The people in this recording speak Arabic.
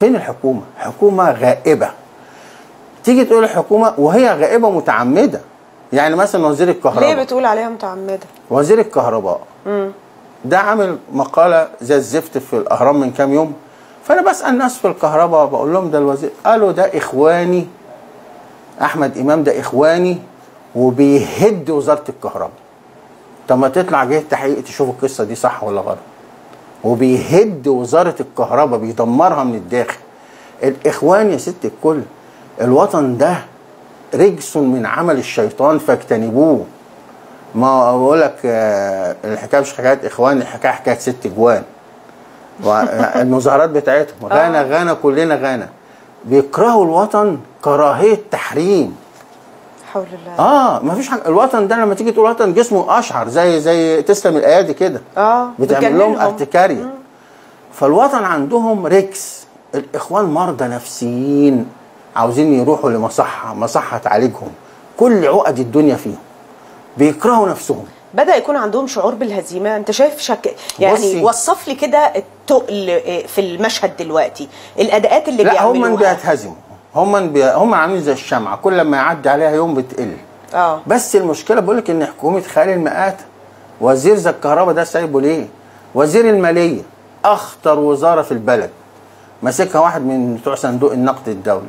فين الحكومة؟ حكومة غائبة. تيجي تقول الحكومة وهي غائبة متعمدة. يعني مثلا وزير الكهرباء. ليه بتقول عليها متعمدة؟ وزير الكهرباء ده عامل مقالة زي الزفت في الأهرام من كام يوم. فأنا بسأل ناس في الكهرباء بقول لهم ده الوزير، قالوا ده إخواني، أحمد إمام ده إخواني وبيهد وزارة الكهرباء. طب ما تطلع جهة تحقيق تشوف القصة دي صح ولا غلط. وبيهد وزارة الكهرباء، بيدمرها من الداخل. الإخوان يا ست الكل، الوطن ده رجس من عمل الشيطان فاجتنبوه. ما بقول لك الحكايه مش حكايه اخوان، الحكايه حكايه ست جوان. المظاهرات بتاعتهم غانا غانا كلنا غانا، بيكرهوا الوطن كراهيه تحريم. حول الله. ما فيش حاجه. الوطن ده لما تيجي تقول وطن جسمه اشعر زي تسلم الايادي كده. بتعمل لهم ارتكاريه. فالوطن عندهم ركس. الاخوان مرضى نفسيين عاوزين يروحوا مصحه تعالجهم. كل عقد الدنيا فيهم، بيكرهوا نفسهم. بدأ يكون عندهم شعور بالهزيمة. انت شايف يعني وصف لي كده التقل في المشهد دلوقتي، الاداءات اللي بيعملوها. لا، هم بيتهزموا. هم عاملين زي الشمعة، كل ما يعدي عليها يوم بتقل. بس المشكلة بقول لك ان حكومة خالي المآت، وزير زي الكهرباء ده سايبه ليه؟ وزير المالية اخطر وزارة في البلد، ماسكها واحد من بتوع صندوق النقد الدولي.